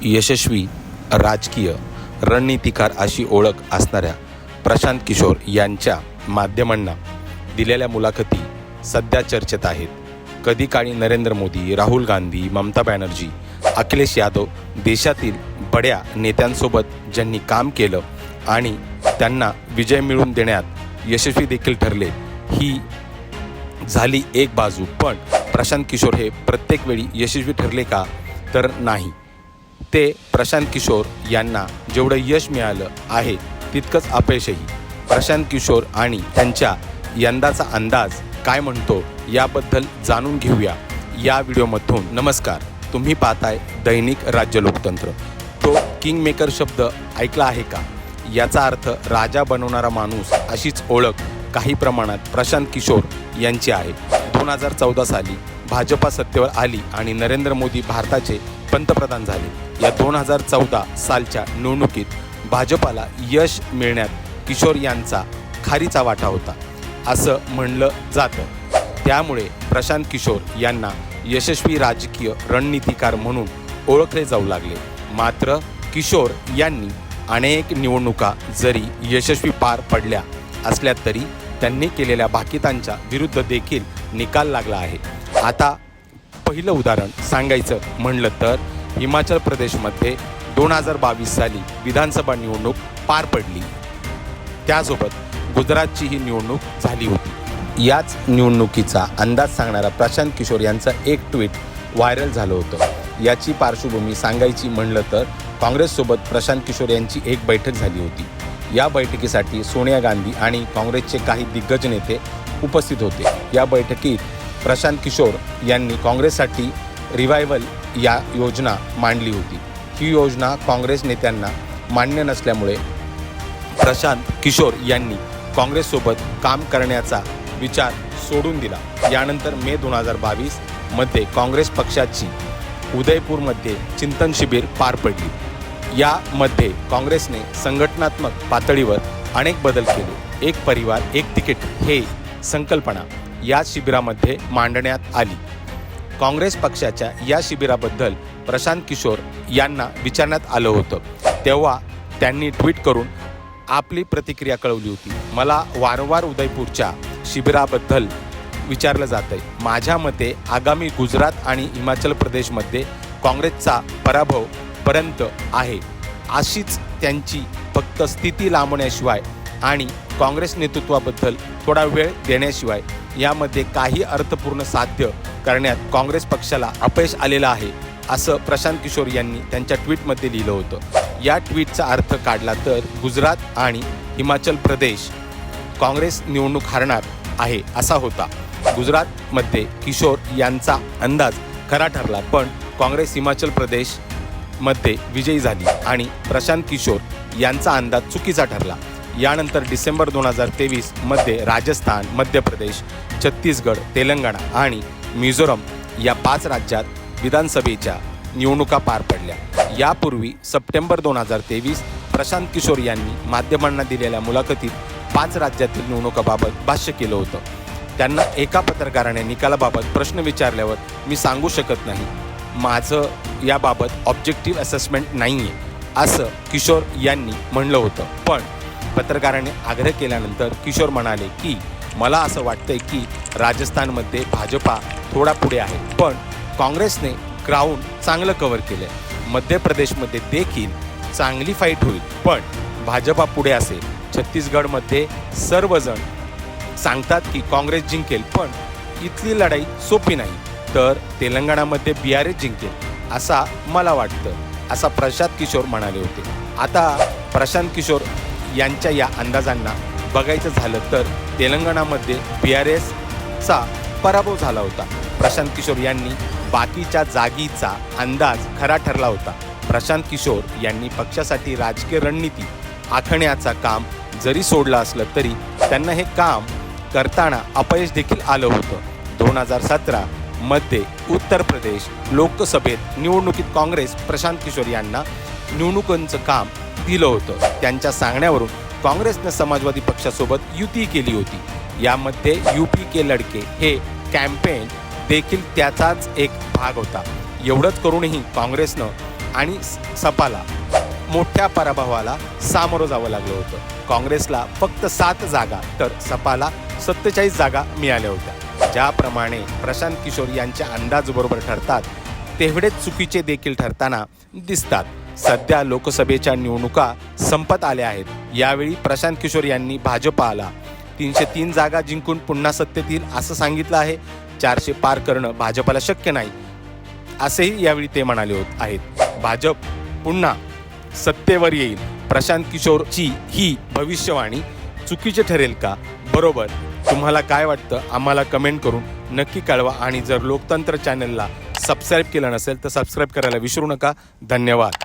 यशस्वी राजकीय रणनीतिकार अशी ओळख असणाऱ्या प्रशांत किशोर यांच्या माध्यमांना दिलेल्या मुलाखती सध्या चर्चेत आहेत. कधी काळी नरेंद्र मोदी, राहुल गांधी, ममता बॅनर्जी, अखिलेश यादव देशातील बड्या नेत्यांसोबत ज्यांनी काम केलं आणि त्यांना विजय मिळवून देण्यात यशस्वी देखील ठरले, ही झाली एक बाजू. पण प्रशांत किशोर हे प्रत्येक वेळी यशस्वी ठरले का? तर नाही. ते प्रशांत किशोर यांना जेवढं यश मिळालं आहे तितकंच अपयशही. प्रशांत किशोर आणि त्यांच्या यंदाचा अंदाज काय म्हणतो याबद्दल जाणून घेऊया या व्हिडिओमधून. नमस्कार, तुम्ही पाहताय दैनिक राज्य लोकतंत्र. तो किंग मेकर शब्द ऐकला आहे का? याचा अर्थ राजा बनवणारा माणूस अशीच ओळख काही प्रमाणात प्रशांत किशोर यांची आहे. 2014 साली भाजपा सत्तेवर आली आणि नरेंद्र मोदी भारताचे पंतप्रधान झाले. या 2014 सालच्या निवडणुकीत भाजपाला यश मिळण्यात किशोर यांचा खारीचा वाटा होता असं म्हणलं जातं. त्यामुळे प्रशांत किशोर यांना यशस्वी राजकीय रणनीतिकार म्हणून ओळखले जाऊ लागले. मात्र किशोर यांनी अनेक निवडणुका जरी यशस्वी पार पडल्या असल्या तरी त्यांनी केलेल्या भाकितांच्या विरुद्ध देखील निकाल लागला आहे. आता पहिलं उदाहरण सांगायचं म्हणलं तर हिमाचल प्रदेशमध्ये 2022 साली विधानसभा निवडणूक पार पडली. त्यासोबत गुजरातची ही निवडणूक झाली होती. याच निवडणुकीचा अंदाज सांगणारा प्रशांत किशोर यांचं एक ट्विट व्हायरल झालं होतं. याची पार्श्वभूमी सांगायची म्हणलं तर काँग्रेससोबत प्रशांत किशोर यांची एक बैठक झाली होती. या बैठकीसाठी सोनिया गांधी आणि काँग्रेसचे काही दिग्गज नेते उपस्थित होते. या बैठकीत प्रशांत किशोर यांनी काँग्रेससाठी रिवायवल या योजना मांडली होती. ही योजना काँग्रेस नेत्यांना मान्य नसल्यामुळे प्रशांत किशोर यांनी काँग्रेससोबत काम करण्याचा विचार सोडून दिला. यानंतर मे 2022 मध्ये काँग्रेस पक्षाची उदयपूरमध्ये चिंतन शिबिर पार पडली. यामध्ये काँग्रेसने संघटनात्मक पातळीवर अनेक बदल केले. एक परिवार एक तिकीट हे संकल्पना या शिबिरामध्ये मांडण्यात आली. काँग्रेस पक्षाच्या या शिबिराबद्दल प्रशांत किशोर यांना विचारण्यात आलं होतं. तेव्हा त्यांनी ट्विट करून आपली प्रतिक्रिया कळवली होती. मला वारंवार उदयपूरच्या शिबिराबद्दल विचारलं जात आहे. माझ्या मते आगामी गुजरात आणि हिमाचल प्रदेशमध्ये काँग्रेसचा पराभव पर्यंत आहे. अशीच त्यांची फक्त स्थिती लांबण्याशिवाय आणि काँग्रेस नेतृत्वाबद्दल थोडा वेळ देण्याशिवाय यामध्ये काही अर्थपूर्ण साध्य करण्यात काँग्रेस पक्षाला अपयश आलेलं आहे असं प्रशांत किशोर यांनी त्यांच्या ट्विटमध्ये लिहिलं होतं. या ट्विटचा अर्थ काढला तर गुजरात आणि हिमाचल प्रदेश काँग्रेस निवडणूक हरणार आहे असा होता. गुजरातमध्ये किशोर यांचा अंदाज खरा ठरला, पण काँग्रेस हिमाचल प्रदेशमध्ये विजयी झाली आणि प्रशांत किशोर यांचा अंदाज चुकीचा ठरला. यानंतर डिसेंबर 2023 मध्ये राजस्थान, मध्य प्रदेश, छत्तीसगड, तेलंगणा आणि मिझोरम या 5 राज्यात विधानसभेच्या निवडणुका पार पडल्या. यापूर्वी सप्टेंबर 2023 प्रशांत किशोर यांनी माध्यमांना दिलेल्या मुलाखतीत 5 राज्यातील निवडणुकाबाबत भाष्य केलं होतं. त्यांना एका पत्रकाराने निकालाबाबत प्रश्न विचारल्यावर मी सांगू शकत नाही, माझं याबाबत ऑब्जेक्टिव्ह असेसमेंट नाही आहे असं किशोर यांनी म्हणलं होतं. पण पत्रकाराने आग्रह केल्यानंतर किशोर म्हणाले की मला असं वाटतंय की राजस्थानमध्ये भाजपा थोडा पुढे आहे, पण काँग्रेसने ग्राउंड चांगलं कव्हर केलं आहे. मध्य प्रदेशमध्ये देखील चांगली फाईट होईल, पण भाजपा पुढे असेल. छत्तीसगडमध्ये सर्वजण सांगतात की काँग्रेस जिंकेल, पण इथली लढाई सोपी नाही. तर तेलंगणामध्ये BRS जिंकेल असा मला वाटतं, असा प्रशांत किशोर म्हणाले होते. आता प्रशांत किशोर यांच्या या अंदाजांना बघायचं झालं तर तेलंगणामध्ये BRSचा पराभव झाला होता. प्रशांत किशोर यांनी बाकीच्या जागीचा अंदाज खरा ठरला होता. प्रशांत किशोर यांनी पक्षासाठी राजकीय रणनीती आखण्याचं काम जरी सोडलं असलं तरी त्यांना हे काम करताना अपयश देखील आलं होतं. 2017 मध्ये उत्तर प्रदेश लोकसभेत निवडणुकीत काँग्रेस प्रशांत किशोर यांना निवडणुकांचं काम दिलं होतं. त्यांच्या सांगण्यावरून काँग्रेसने समाजवादी पक्षासोबत युती केली होती. यामध्ये यूपी के लडके हे कॅम्पेन देखील त्याचाच एक भाग होता. एवढंच करूनही काँग्रेसनं आणि सपाला मोठ्या पराभवाला सामोरं जावं लागलं होतं. काँग्रेसला फक्त 7 जागा तर सपाला 47 जागा मिळाल्या होत्या. ज्याप्रमाणे प्रशांत किशोर यांचे अंदाज बरोबर ठरतात तेवढेच चुकीचे देखील ठरताना दिसतात. सध्या लोकसभेच्या निवडणुका संपत आल्या आहेत. यावेळी प्रशांत किशोर यांनी भाजपाला 303 जागा जिंकून पुन्हा सत्तेत येईल असं सांगितलं आहे. 400 पार करणं भाजपाला शक्य नाही असेही यावेळी ते म्हणाले आहेत. भाजप पुन्हा सत्तेवर येईल. प्रशांत किशोरची ही भविष्यवाणी चुकीची ठरेल का बरोबर? तुम्हाला काय वाटतं आम्हाला कमेंट करून नक्की कळवा. आणि जर लोकतंत्र चॅनलला सबस्क्राईब केलं नसेल तर सबस्क्राईब करायला विसरू नका. धन्यवाद.